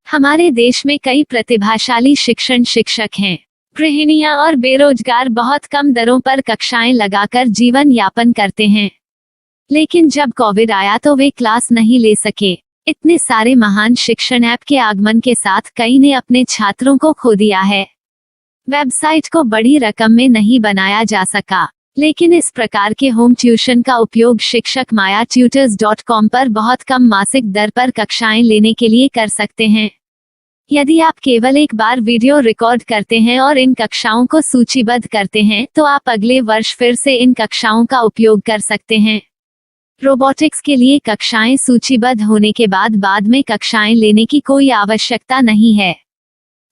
हमारे देश में कई प्रतिभाशाली शिक्षण शिक्षक हैं। गृहिणियां और बेरोजगार बहुत कम दरों पर कक्षाएं लगाकर जीवन यापन करते हैं। लेकिन जब कोविड आया तो वे क्लास नहीं ले सके। इतने सारे महान शिक्षण ऐप के आगमन के साथ कई ने अपने छात्रों को खो दिया है। वेबसाइट को बड़ी रकम में नहीं बनाया जा सका, लेकिन इस प्रकार के होम ट्यूशन का उपयोग शिक्षक myatutors.com पर बहुत कम मासिक दर पर कक्षाएं लेने के लिए कर सकते हैं। यदि आप केवल एक बार वीडियो रिकॉर्ड करते हैं और इन कक्षाओं को सूचीबद्ध करते हैं तो आप अगले वर्ष फिर से इन कक्षाओं का उपयोग कर सकते हैं। रोबोटिक्स के लिए कक्षाएं सूचीबद्ध होने के बाद में कक्षाएं लेने की कोई आवश्यकता नहीं है।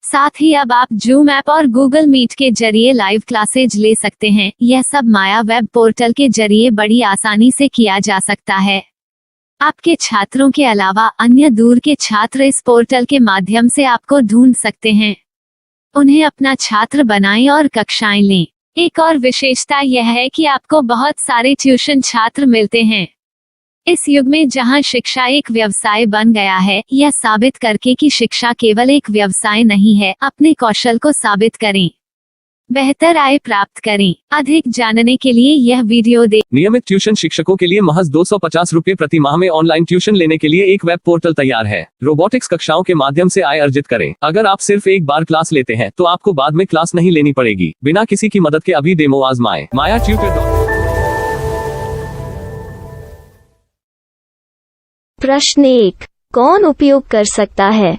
साथ ही अब आप जूम ऐप और गूगल मीट के जरिए लाइव क्लासेज ले सकते हैं। यह सब माया वेब पोर्टल के जरिए बड़ी आसानी से किया जा सकता है। आपके छात्रों के अलावा अन्य दूर के छात्र इस पोर्टल के माध्यम से आपको ढूंढ सकते हैं। उन्हें अपना छात्र बनाएं और कक्षाएं लें। एक और विशेषता यह है कि आपको बहुत सारे ट्यूशन छात्र मिलते हैं। इस युग में जहां शिक्षा एक व्यवसाय बन गया है, यह साबित करके कि शिक्षा केवल एक व्यवसाय नहीं है, अपने कौशल को साबित करें, बेहतर आय प्राप्त करें। अधिक जानने के लिए यह वीडियो देखें। नियमित ट्यूशन शिक्षकों के लिए महज 250 रुपए प्रति माह में ऑनलाइन ट्यूशन लेने के लिए एक वेब पोर्टल तैयार है। रोबोटिक्स कक्षाओं के माध्यम से आय अर्जित करें। अगर आप सिर्फ एक बार क्लास लेते हैं तो आपको बाद में क्लास नहीं लेनी पड़ेगी। बिना किसी की मदद के अभी डेमो आजमाएं। myatutors.com। प्रश्न 1, कौन उपयोग कर सकता है?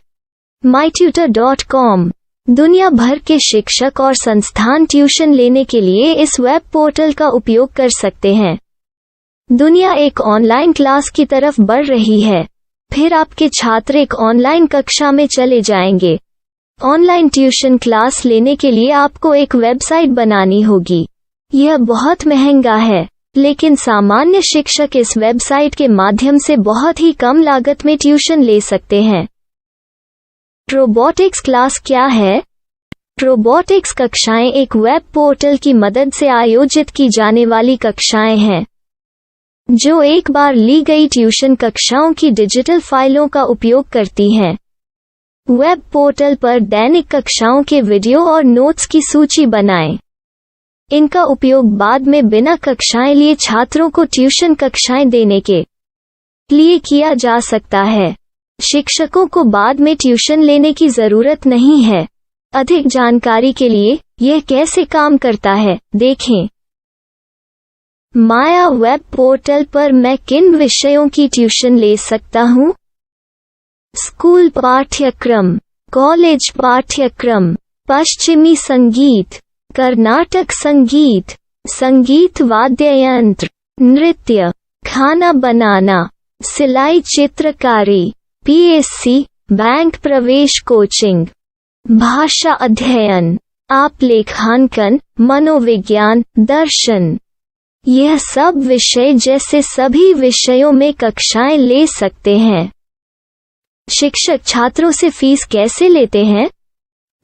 mytutor.com दुनिया भर के शिक्षक और संस्थान ट्यूशन लेने के लिए इस वेब पोर्टल का उपयोग कर सकते हैं। दुनिया एक ऑनलाइन क्लास की तरफ बढ़ रही है। फिर आपके छात्र एक ऑनलाइन कक्षा में चले जाएंगे। ऑनलाइन ट्यूशन क्लास लेने के लिए आपको एक वेबसाइट बनानी होगी। यह बहुत महंगा है, लेकिन सामान्य शिक्षक इस वेबसाइट के माध्यम से बहुत ही कम लागत में ट्यूशन ले सकते हैं। रोबोटिक्स क्लास क्या है? रोबोटिक्स कक्षाएं एक वेब पोर्टल की मदद से आयोजित की जाने वाली कक्षाएं हैं, जो एक बार ली गई ट्यूशन कक्षाओं की डिजिटल फाइलों का उपयोग करती हैं। वेब पोर्टल पर दैनिक कक्षाओं के वीडियो और नोट्स की सूची बनाएं। इनका उपयोग बाद में बिना कक्षाएं लिए छात्रों को ट्यूशन कक्षाएं देने के लिए किया जा सकता है। शिक्षकों को बाद में ट्यूशन लेने की जरूरत नहीं है। अधिक जानकारी के लिए यह कैसे काम करता है, देखें। माया वेब पोर्टल पर मैं किन विषयों की ट्यूशन ले सकता हूँ? स्कूल पाठ्यक्रम, कॉलेज पाठ्यक्रम, पश्चिमी संगीत, कर्नाटक संगीत, संगीत वाद्य यंत्र, नृत्य, खाना बनाना, सिलाई चित्रकारी, पीएससी, बैंक प्रवेश कोचिंग, भाषा अध्ययन, आप लेखांकन, मनोविज्ञान, दर्शन। यह सब विषय जैसे सभी विषयों में कक्षाएं ले सकते हैं। शिक्षक छात्रों से फीस कैसे लेते हैं?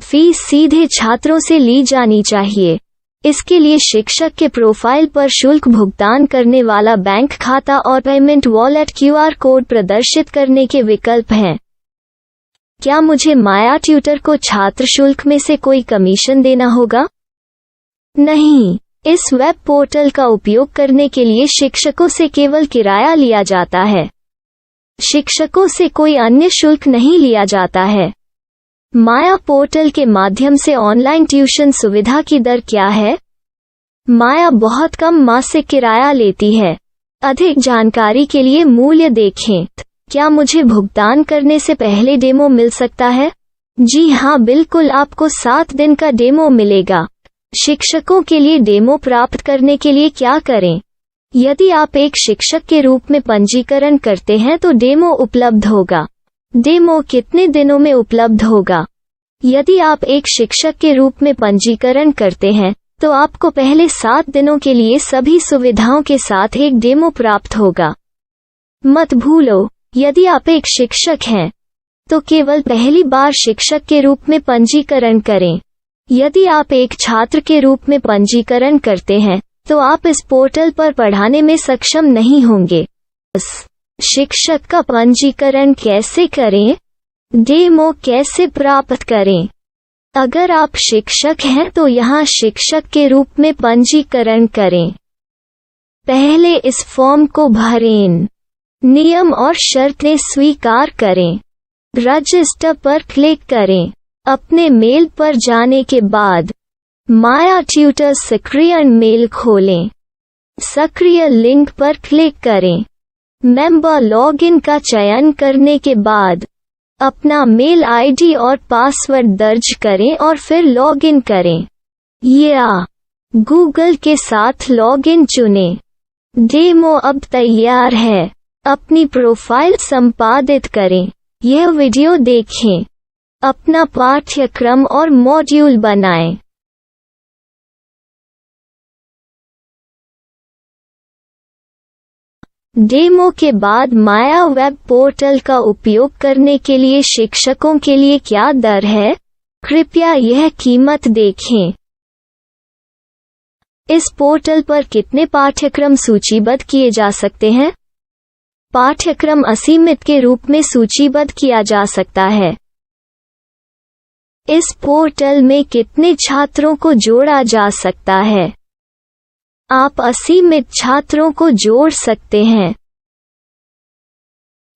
फीस सीधे छात्रों से ली जानी चाहिए। इसके लिए शिक्षक के प्रोफाइल पर शुल्क भुगतान करने वाला बैंक खाता और पेमेंट वॉलेट क्यूआर कोड प्रदर्शित करने के विकल्प हैं। क्या मुझे माया ट्यूटर को छात्र शुल्क में से कोई कमीशन देना होगा? नहीं, इस वेब पोर्टल का उपयोग करने के लिए शिक्षकों से केवल किराया लिया जाता है। शिक्षकों से कोई अन्य शुल्क नहीं लिया जाता है। माया पोर्टल के माध्यम से ऑनलाइन ट्यूशन सुविधा की दर क्या है? माया बहुत कम मासिक किराया लेती है। अधिक जानकारी के लिए मूल्य देखें। क्या मुझे भुगतान करने से पहले डेमो मिल सकता है? जी हाँ, बिल्कुल, आपको 7 दिन का डेमो मिलेगा। शिक्षकों के लिए डेमो प्राप्त करने के लिए क्या करें? यदि आप एक शिक्षक के रूप में पंजीकरण करते हैं तो डेमो उपलब्ध होगा। डेमो कितने दिनों में उपलब्ध होगा? यदि आप एक शिक्षक के रूप में पंजीकरण करते हैं तो आपको पहले 7 दिनों के लिए सभी सुविधाओं के साथ एक डेमो प्राप्त होगा। मत भूलो, यदि आप एक शिक्षक हैं तो केवल पहली बार शिक्षक के रूप में पंजीकरण करें। यदि आप एक छात्र के रूप में पंजीकरण करते हैं तो आप इस पोर्टल पर पढ़ाने में सक्षम नहीं होंगे। शिक्षक का पंजीकरण कैसे करें? डेमो कैसे प्राप्त करें? अगर आप शिक्षक हैं तो यहाँ शिक्षक के रूप में पंजीकरण करें। पहले इस फॉर्म को भरें। नियम और शर्तें स्वीकार करें। रजिस्टर पर क्लिक करें। अपने मेल पर जाने के बाद माया ट्यूटर सक्रिय मेल खोलें। सक्रिय लिंक पर क्लिक करें। मेंबर लॉगिन का चयन करने के बाद अपना मेल आईडी और पासवर्ड दर्ज करें और फिर लॉगिन करें या गूगल के साथ लॉगिन चुनें। डेमो अब तैयार है। अपनी प्रोफाइल संपादित करें। यह वीडियो देखें। अपना पाठ्यक्रम और मॉड्यूल बनाएं। डेमो के बाद माया वेब पोर्टल का उपयोग करने के लिए शिक्षकों के लिए क्या दर है? कृपया यह कीमत देखें। इस पोर्टल पर कितने पाठ्यक्रम सूचीबद्ध किए जा सकते हैं? पाठ्यक्रम असीमित के रूप में सूचीबद्ध किया जा सकता है। इस पोर्टल में कितने छात्रों को जोड़ा जा सकता है? आप असीमित छात्रों को जोड़ सकते हैं।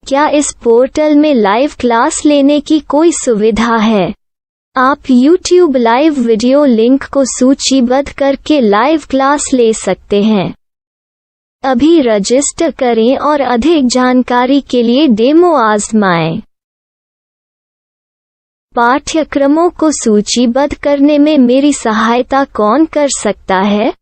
क्या इस पोर्टल में लाइव क्लास लेने की कोई सुविधा है? आप YouTube लाइव वीडियो लिंक को सूचीबद्ध करके लाइव क्लास ले सकते हैं। अभी रजिस्टर करें और अधिक जानकारी के लिए डेमो आजमाएं। पाठ्यक्रमों को सूचीबद्ध करने में मेरी सहायता कौन कर सकता है?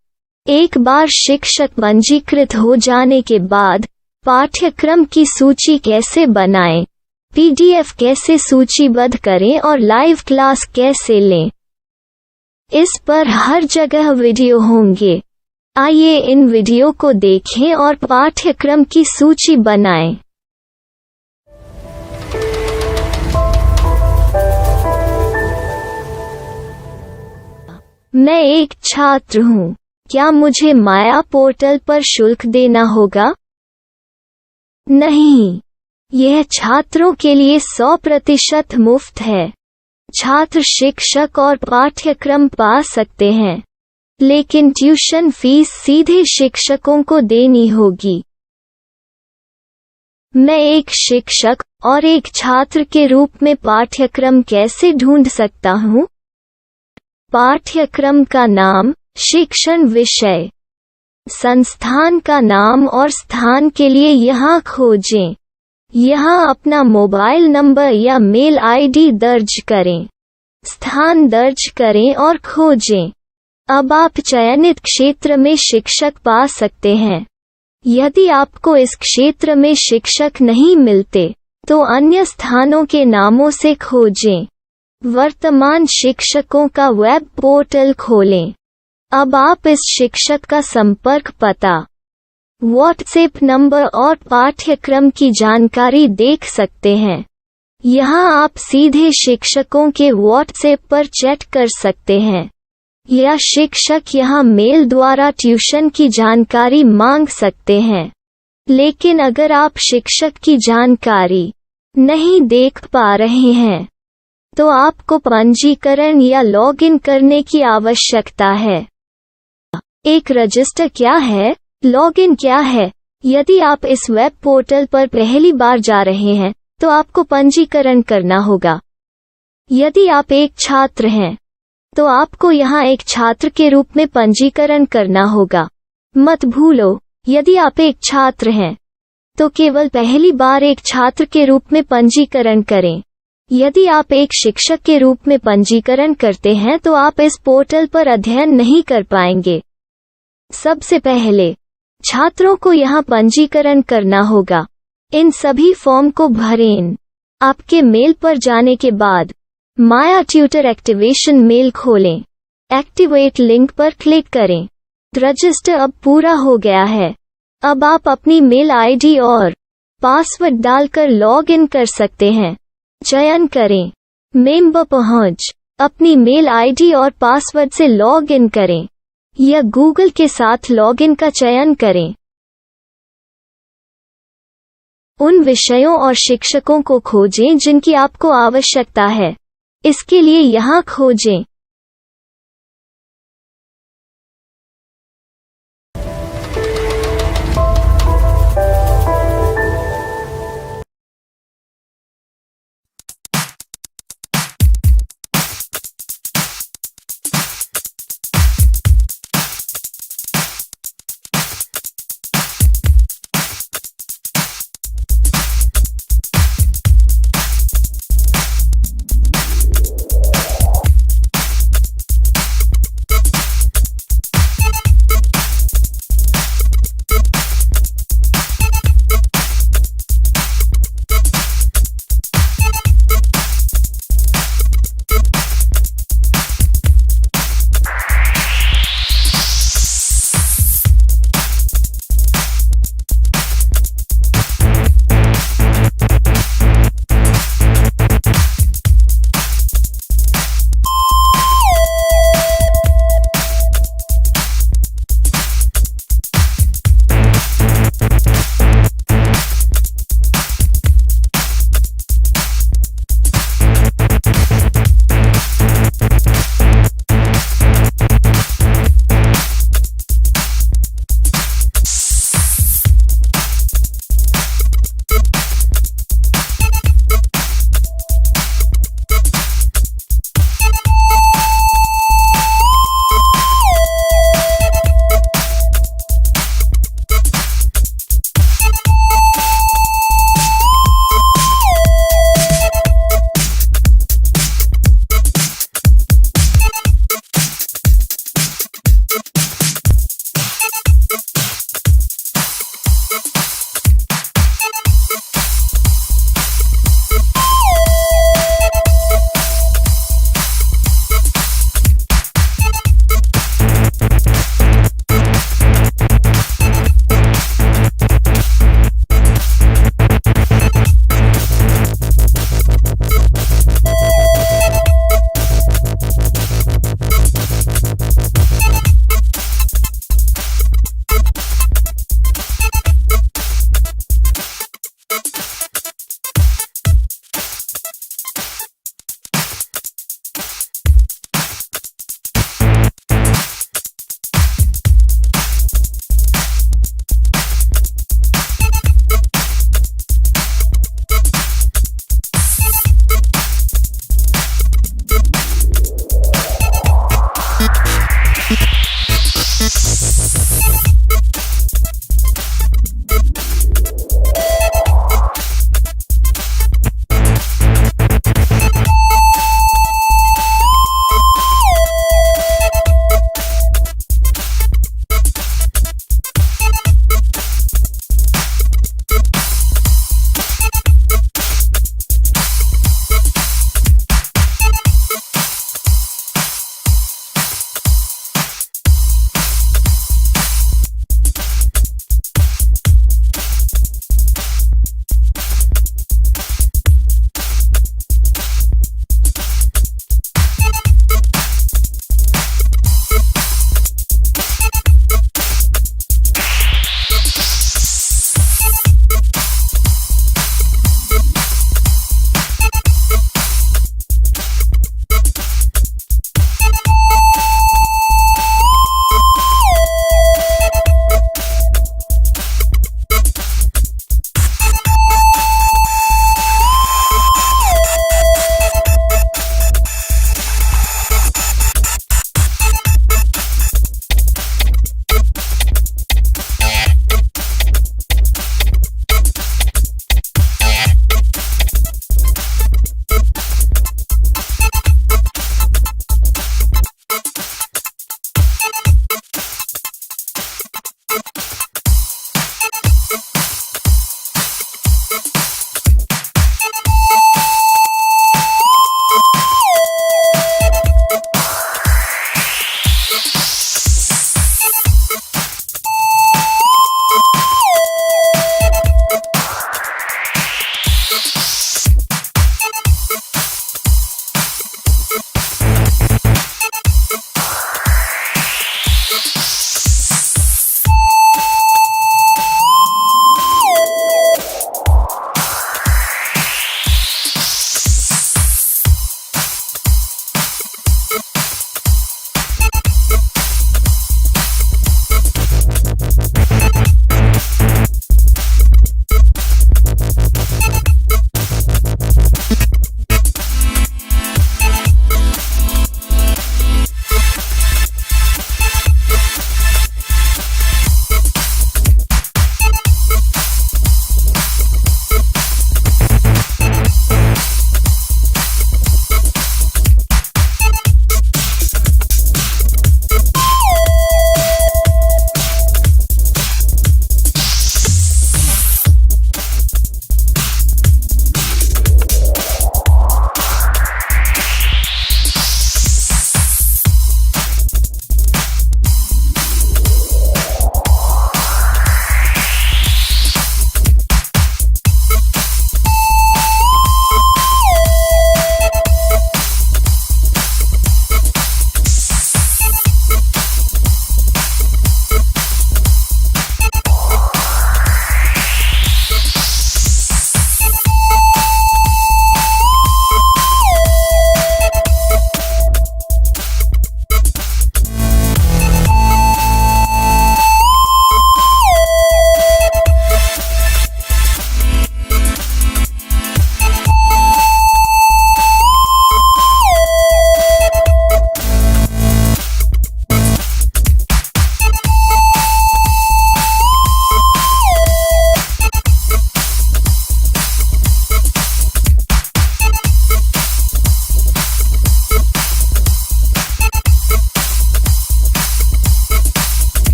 एक बार शिक्षक पंजीकृत हो जाने के बाद पाठ्यक्रम की सूची कैसे बनाएं? PDF कैसे सूचीबद्ध करें और लाइव क्लास कैसे लें? इस पर हर जगह वीडियो होंगे। आइए इन वीडियो को देखें और पाठ्यक्रम की सूची बनाएं। मैं एक छात्र हूँ। क्या मुझे माया पोर्टल पर शुल्क देना होगा? नहीं, यह छात्रों के लिए 100% मुफ्त है। छात्र शिक्षक और पाठ्यक्रम पा सकते हैं, लेकिन ट्यूशन फीस सीधे शिक्षकों को देनी होगी। मैं एक शिक्षक और एक छात्र के रूप में पाठ्यक्रम कैसे ढूंढ सकता हूँ? पाठ्यक्रम का नाम, शिक्षण विषय, संस्थान का नाम और स्थान के लिए यहाँ खोजें। यहाँ अपना मोबाइल नंबर या मेल आईडी दर्ज करें। स्थान दर्ज करें और खोजें। अब आप चयनित क्षेत्र में शिक्षक पा सकते हैं। यदि आपको इस क्षेत्र में शिक्षक नहीं मिलते, तो अन्य स्थानों के नामों से खोजें। वर्तमान शिक्षकों का वेब पोर्टल खोलें। अब आप इस शिक्षक का संपर्क पता, व्हाट्सएप नंबर और पाठ्यक्रम की जानकारी देख सकते हैं। यहाँ आप सीधे शिक्षकों के व्हाट्सएप पर चैट कर सकते हैं या शिक्षक यहाँ मेल द्वारा ट्यूशन की जानकारी मांग सकते हैं। लेकिन अगर आप शिक्षक की जानकारी नहीं देख पा रहे हैं, तो आपको पंजीकरण या लॉगिन करने की आवश्यकता है। एक रजिस्टर क्या है? लॉगिन क्या है? यदि आप इस वेब पोर्टल पर पहली बार जा रहे हैं, तो आपको पंजीकरण करना होगा। यदि आप एक छात्र हैं, तो आपको यहाँ एक छात्र के रूप में पंजीकरण करना होगा। मत भूलो, यदि आप एक छात्र हैं, तो केवल पहली बार एक छात्र के रूप में पंजीकरण करें। यदि आप एक शिक्षक के रूप में पंजीकरण करते हैं, तो आप इस पोर्टल पर अध्ययन नहीं कर पाएंगे। सबसे पहले छात्रों को यहाँ पंजीकरण करना होगा। इन सभी फॉर्म को भरें। आपके मेल पर जाने के बाद माया ट्यूटर एक्टिवेशन मेल खोलें। एक्टिवेट लिंक पर क्लिक करें। रजिस्टर अब पूरा हो गया है। अब आप अपनी मेल आईडी और पासवर्ड डालकर लॉग इन कर सकते हैं। चयन करें मेंबर पहुंच। अपनी मेल आईडी और पासवर्ड से लॉग इन करें या गूगल के साथ लॉगिन का चयन करें। उन विषयों और शिक्षकों को खोजें जिनकी आपको आवश्यकता है। इसके लिए यहाँ खोजें।